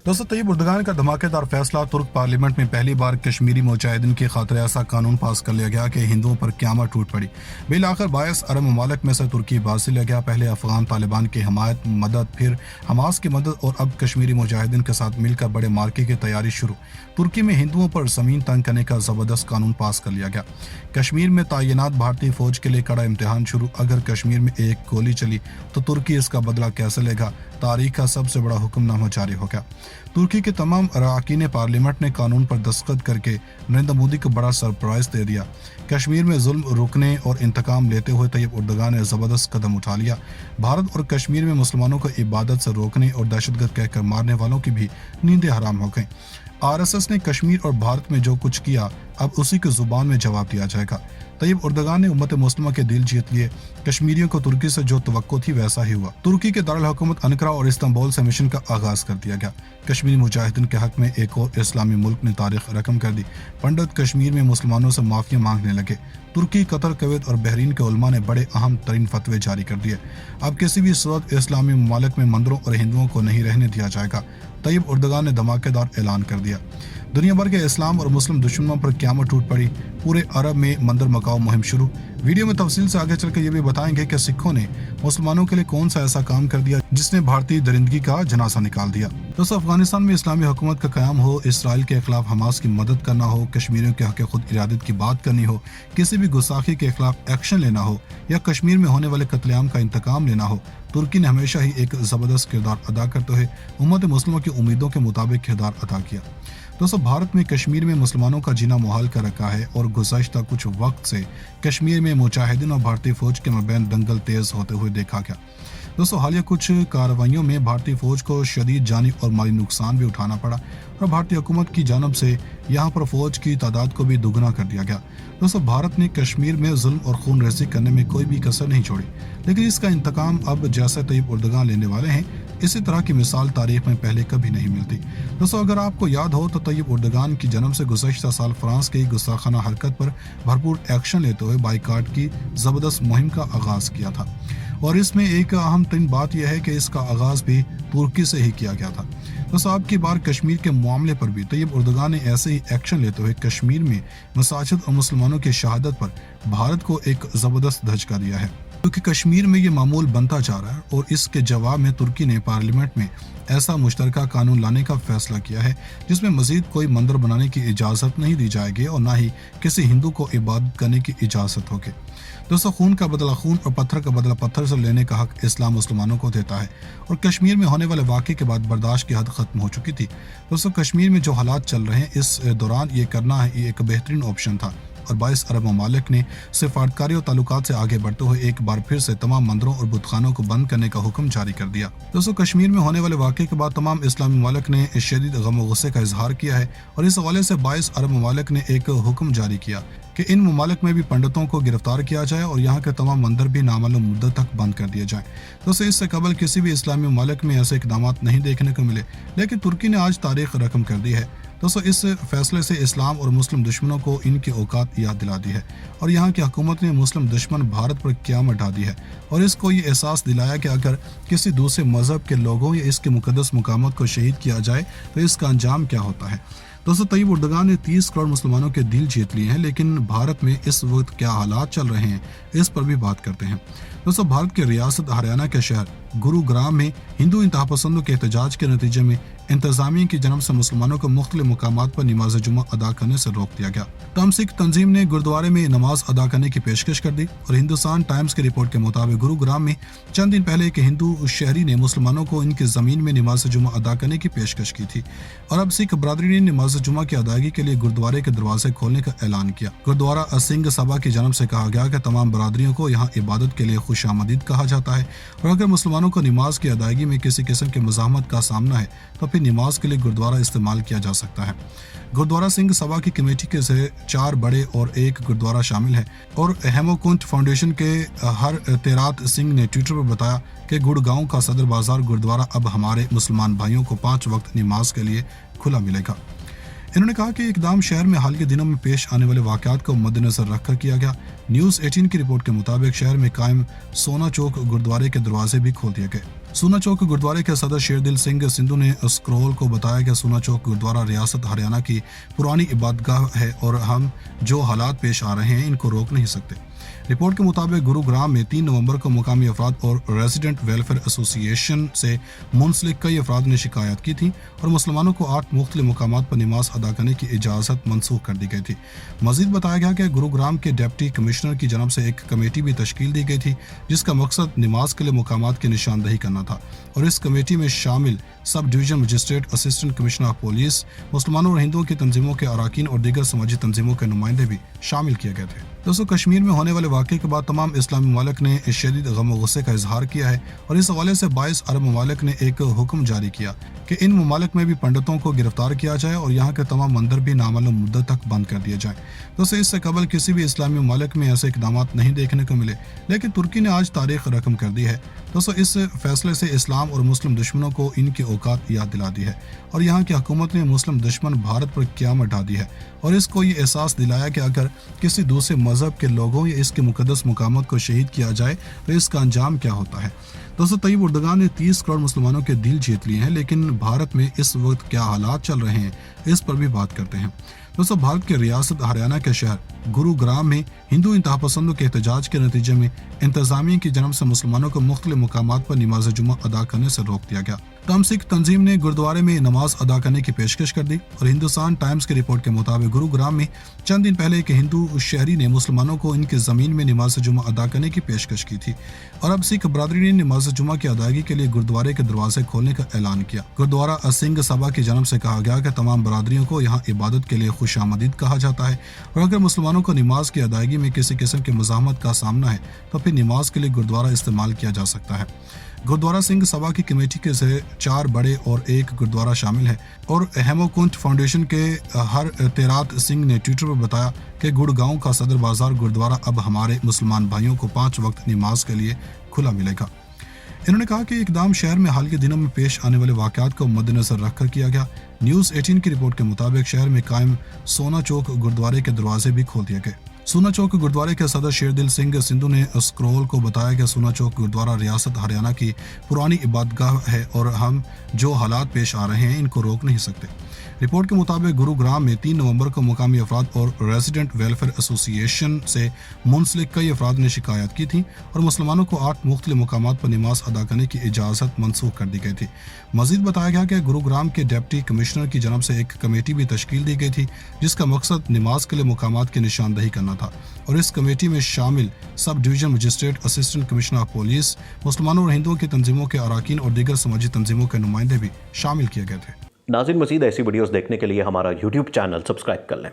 दोस्तों तैयब उर्दगान का धमाकेदार फैसला। तुर्क पार्लियामेंट में पहली बार कश्मीरी मुजाहिदीन की खातिर ऐसा कानून पास कर लिया गया कि हिंदुओं पर क़यामत टूट पड़ी। बिल आखिर 22 अरब ममालिक में से तुर्की बाजी लिया गया। पहले अफगान तालिबान की हमायत मदद, फिर हमास की मदद और अब कश्मीरी मुजाहिदीन के साथ मिलकर बड़े मार्के की तैयारी शुरू। तुर्की में हिंदुओं पर ज़मीन तंग करने का ज़बरदस्त कानून पास कर लिया गया। कश्मीर में तैनात भारतीय फ़ौज के लिए कड़ा इम्तहान शुरू। अगर कश्मीर में एक गोली चली तो तुर्की इसका बदला कैसे लेगा? तारीख का सबसे बड़ा हुक्मनामा जारी हो गया। तुर्की के तमाम अरकान पार्लियामेंट ने कानून पर दस्तखत करके नरेंद्र मोदी को बड़ा सरप्राइज दे दिया। कश्मीर में जुल्म रुकने और इंतकाम लेते हुए तैयब उर्दगान ने ज़बरदस्त कदम उठा लिया। भारत और कश्मीर में मुसलमानों को इबादत से रोकने और दहशतगर्द कहकर मारने वालों की भी नींदें हराम हो गईं। आरएसएस ने कश्मीर और भारत में जो कुछ किया अब उसी की जुबान में जवाब दिया जाएगा। तैयब उर्दगान ने उम्मत मुस्लिमा के दिल जीत लिए। कश्मीरियों को तुर्की से जो तवक्को थी वैसा ही हुआ। तुर्की के दारुल हुकूमत अनकरा और इस्तांबुल से मिशन का आगाज कर दिया गया। कश्मीरी मुजाहिदीन के हक में एक और इस्लामी मुल्क ने तारीख रकम कर दी। पंडित कश्मीर में मुसलमानों से माफिया मांगने लगे। तुर्की, कतर, कुवैत और बहरीन के उलमा ने बड़े अहम तरीन फतवे जारी कर दिए। अब किसी भी सूरत इस्लामी ममालिक में मंदिरों और हिंदुओं को नहीं रहने दिया जाएगा। तैयब उर्दगान ने धमाकेदार ऐलान कर दिया। दुनिया भर के इस्लाम और मुस्लिम दुश्मनों पर क़यामत टूट पड़ी। पूरे अरब में मंदिर मकाओ मुहिम शुरू। वीडियो में तफसील से आगे चलकर ये भी बताएंगे कि सिखों ने मुसलमानों के लिए कौन सा ऐसा काम कर दिया जिसने भारतीय दरिंदगी का जनासा निकाल दिया। दोस्तों, अफगानिस्तान में इस्लामी हुकूमत का क़याम हो, इसराइल के खिलाफ हमास की मदद करना हो, कश्मीरियों के हक़ खुद इरादत की बात करनी हो, किसी भी गुस्ताखी के खिलाफ एक्शन लेना हो या कश्मीर में होने वाले कत्लेआम का इंतकाम लेना हो, तुर्की ने हमेशा ही एक ज़बरदस्त किरदार अदा करते हुए उम्मत मुस्लिमों की उम्मीदों के मुताबिक किरदार अदा किया। दोस्तों, भारत में कश्मीर में मुसलमानों का जीना मुहाल कर रखा है और गुज़श्ता कुछ वक्त से कश्मीर में मुजाहिदीन और भारतीय फ़ौज के मबैन दंगल तेज़ होते हुए देखा गया। दोस्तों, हालिया कुछ कार्रवाइयों में भारतीय फ़ौज को शदीद जानी और माली नुकसान भी उठाना पड़ा और भारतीय हुकूमत की जानब से यहाँ पर फ़ौज की तादाद को भी दुगना कर दिया गया। दोस्तों, भारत ने कश्मीर में जुल्म और खून रेज़ी करने में कोई भी कसर नहीं छोड़ी, लेकिन इसका इंतकाम अब जैसे तैयब उर्दगान लेने वाले हैं, इसी तरह की मिसाल तारीख में पहले कभी नहीं मिलती। दोस्तों, अगर आपको याद हो तो तैयब उर्दगान की जन्म से गुज़श्ता साल फ्रांस की गुस्ताखाना हरकत पर भरपूर एक्शन लेते हुए बाइकाट की ज़बरदस्त मुहिम का आगाज़ किया था और इसमें एक अहम तरीन बात यह है कि इसका आगाज़ भी तुर्की से ही किया गया था। दोस्तों, अब की बार कश्मीर के मामले पर भी तैयब उर्दगान ने ऐसे ही एक्शन लेते हुए कश्मीर में मसाजिद और मुसलमानों की शहादत पर भारत को एक ज़बरदस्त धचका दिया है, क्योंकि कश्मीर में ये मामूल बनता जा रहा है और इसके जवाब में तुर्की ने पार्लियामेंट में ऐसा मुश्तरका कानून लाने का फैसला किया है जिसमें मजीद कोई मंदिर बनाने की इजाज़त नहीं दी जाएगी और ना ही किसी हिंदू को इबादत करने की इजाज़त होगी। दोस्तों, खून का बदला खून और पत्थर का बदला पत्थर से लेने का हक इस्लाम मुसलमानों को देता है और कश्मीर में होने वाले वाक़े के बाद बर्दाश्त की हद ख़त्म हो चुकी थी। दोस्तों, कश्मीर में जो हालात चल रहे हैं इस दौरान ये करना है एक बेहतरीन ऑप्शन था और 22 अरब ममालिक ने सिफारतकारी और ताल्लुकात से आगे बढ़ते हुए एक बार फिर से तमाम मंदिरों और बुतखानों को बंद करने का हुक्म जारी कर दिया। दोस्तों, कश्मीर में होने वाले वाक़े के बाद तमाम इस्लामी ममालिक ने शदीद गम और गुस्से का इजहार किया है और इस हवाले से 22 अरब ममालिक ने एक हुक्म जारी किया कि इन ममालिक में भी पंडितों को गिरफ्तार किया जाए और यहाँ के तमाम मंदिर भी नामालूम मुद्दत तक बंद कर दिए जाएं। दोस्तों, इससे कबल किसी भी इस्लामी ममालिक में ऐसे इकदाम नहीं देखने को मिले, लेकिन तुर्की ने आज तारीख रकम कर दी है। दोस्तों, इस फैसले से इस्लाम और मुस्लिम दुश्मनों को इनकी औकात याद दिला दी है और यहाँ की हुकूमत ने मुस्लिम दुश्मन भारत पर क़यामत ढा दी है और इसको ये एहसास दिलाया कि अगर किसी दूसरे मज़हब के लोगों या इसके मुक़द्दस मकामात को शहीद किया जाए तो इसका अंजाम क्या होता है। दोस्तों, तैयब उर्दगान ने 30 करोड़ मुसलमानों के दिल जीत लिए हैं, लेकिन भारत में इस वक्त क्या हालात चल रहे हैं इस पर भी बात करते हैं। दोस्तों, भारत के रियासत हरियाणा के शहर गुरुग्राम में हिंदू इंतहा पसंदों के एहतजाज के नतीजे में इंतजामिया की जानब से मुसलमानों को मुख्तलिफ मकामात पर नमाज जुमा अदा करने से रोक दिया गया। तमाम सिख तंजीम ने गुरुद्वारे में नमाज अदा करने की पेशकश कर दी और हिंदुस्तान टाइम्स की रिपोर्ट के मुताबिक गुरुग्राम में चंद दिन पहले एक हिंदू शहरी ने मुसलमानों को इनकी ज़मीन में नमाज जुमा अदा करने की पेशकश की थी और अब सिख बरादरी ने नमाज जुमा की अदायगी के लिए गुरुद्वारे के दरवाजे खोलने का ऐलान किया। गुरुद्वारा सिंह सभा की जानब से कहा गया कि तमाम बरादरियों को यहाँ इबादत के लिए खुशामदीद कहा जाता है और अगर मुसलमानों को नमाज की अदायगी में किसी किस्म की मुज़ाहमत का सामना है तो फिर नमाज के लिए गुरुद्वारा इस्तेमाल किया जा सकता है। गुरुद्वारा सिंह सभा की कमेटी के से 4 बड़े और 1 गुरुद्वारा शामिल है और हेमोकुंट फाउंडेशन के हर तेरात सिंह ने ट्विटर पर बताया कि गुड़गांव का सदर बाजार गुरुद्वारा अब हमारे मुसलमान भाइयों को 5 वक्त नमाज के लिए खुला मिलेगा। انہوں نے کہا کہ اقدام شہر میں حال کے دنوں میں پیش آنے والے واقعات کو مد نظر رکھ کر کیا گیا۔ نیوز 18 کی رپورٹ کے مطابق شہر میں قائم سونا چوک گردوارے کے دروازے بھی کھول دیے گئے۔ سونا چوک گردوارے کے صدر شیردل سنگھ سندھو نے اسکرول کو بتایا کہ سونا چوک گردوارہ ریاست ہریانہ کی پرانی عبادت گاہ ہے اور ہم جو حالات پیش آ رہے ہیں ان کو روک نہیں سکتے۔ رپورٹ کے مطابق گروگرام میں 3 نومبر کو مقامی افراد اور ریزیڈنٹ ویلفیئر ایسوسی ایشن سے منسلک کئی افراد نے شکایت کی تھی اور مسلمانوں کو 8 مختلف مقامات پر نماز ادا کرنے کی اجازت منسوخ کر دی گئی تھی۔ مزید بتایا گیا کہ گروگرام کے ڈپٹی کمشنر کی جانب سے ایک کمیٹی بھی تشکیل دی گئی تھی جس کا مقصد نماز کے لیے مقامات کی نشاندہی کرنا تھا اور اس کمیٹی میں شامل سب division magistrate, assistant commissioner of police, مسلمانوں اور ہندوؤں کی تنظیموں کے اراکین اور دیگر سماجی تنظیموں کے نمائندے بھی شامل کیے گئے تھے۔ دوستو، کشمیر میں ہونے والے واقعے کے بعد تمام اسلامی ممالک نے شدید غم و غصے کا اظہار کیا ہے اور اس حوالے سے 22 عرب ممالک نے ایک حکم جاری کیا کہ ان ممالک میں بھی پنڈتوں کو گرفتار کیا جائے اور یہاں کے تمام مندر بھی نامعلوم مدت تک بند کر دیے جائیں۔ دوستو، اس سے قبل کسی بھی اسلامی ممالک میں ایسے اقدامات نہیں دیکھنے کو ملے، لیکن ترکی نے آج تاریخ رقم کر دی ہے۔ دوستو، اس فیصلے سے اسلام اور مسلم دشمنوں کو ان کی اوقات یاد دلا دی ہے اور یہاں کی حکومت نے مسلم دشمن بھارت پر قیامت ڈھا دی ہے اور اس کو یہ احساس دلایا کہ اگر کسی دوسرے مذہب کے لوگوں یا اس کے مقدس مقامات کو شہید کیا جائے تو اس کا انجام کیا ہوتا ہے۔ دوستو، طیب اردگان نے 30 کروڑ مسلمانوں کے دل جیت لیے ہیں، لیکن بھارت میں اس وقت کیا حالات چل رہے ہیں اس پر بھی بات کرتے ہیں۔ دوستو، بھارت کے ریاست ہریانہ کے شہر گروگرام میں ہندو انتہا پسندوں کے احتجاج کے نتیجے میں انتظامیہ کی جانب سے مسلمانوں کو مختلف مقامات پر نماز جمعہ ادا کرنے سے روک دیا گیا۔ تام سکھ تنظیم نے گردوارے میں نماز ادا کرنے کی پیشکش کر دی اور ہندوستان ٹائمز کی رپورٹ کے مطابق گروگرام میں چند دن پہلے ایک ہندو شہری نے مسلمانوں کو ان کی زمین میں نماز جمعہ ادا کرنے کی پیشکش کی تھی اور اب سکھ برادری نے نماز جمعہ کی ادائیگی کے لیے گردوارے کے دروازے کھولنے کا اعلان کیا۔ گردوارہ سنگھ سبھا کی جانب سے کہا گیا کہ تمام برادریوں کو یہاں عبادت کے لیے خوش آمدید کہا جاتا ہے اور اگر مسلمانوں کو نماز کی ادائیگی میں کسی قسم کی مزاحمت کا سامنا ہے تو پھر نماز کے لیے گردوارہ استعمال کیا جا سکتا ہے۔ گردوارہ سنگھ سبھا کی کمیٹی کے 4 بڑے اور 1 گردوارہ شامل ہے اور ہیموکنٹ فاؤنڈیشن کے ہر تیرات سنگھ نے ٹویٹر پر بتایا کہ گڑگاؤں کا صدر بازار گردوارہ اب ہمارے مسلمان بھائیوں کو 5 وقت نماز کے لیے کھلا ملے گا۔ انہوں نے کہا کہ اقدام شہر میں حال کے دنوں میں پیش آنے والے واقعات کو مد نظر رکھ کر کیا گیا۔ نیوز 18 کی رپورٹ کے مطابق شہر میں قائم سونا چوک گردوارے کے دروازے بھی کھول دیے گئے۔ سونا چوک گردوارے کے صدر شیردل سنگھ سندھو نے اسکرول کو بتایا کہ سونا چوک گردوارہ ریاست ہریانہ کی پرانی عبادت گاہ ہے اور ہم جو حالات پیش آ رہے ہیں ان کو روک نہیں سکتے۔ رپورٹ کے مطابق گروگرام میں 3 نومبر کو مقامی افراد اور ریزیڈنٹ ویلفیئر ایسوسی ایشن سے منسلک کئی افراد نے شکایت کی تھی اور مسلمانوں کو 8 مختلف مقامات پر نماز ادا کرنے کی اجازت منسوخ کر دی گئی تھی۔ مزید بتایا گیا کہ گروگرام کے ڈپٹی کمشنر کی جانب سے ایک کمیٹی بھی تشکیل دی گئی تھی جس کا مقصد نماز کے لیے مقامات کی نشاندہی کرنا تھا اور اس کمیٹی میں شامل سب division magistrate, assistant commissioner of police, مسلمانوں اور ہندوؤں کی تنظیموں کے اراکین اور دیگر سماجی تنظیموں کے نمائندے بھی شامل کیے گئے تھے۔ ناظرین، مزید ایسی ویڈیوز دیکھنے کے لیے ہمارا YouTube چینل سبسکرائب کر لیں۔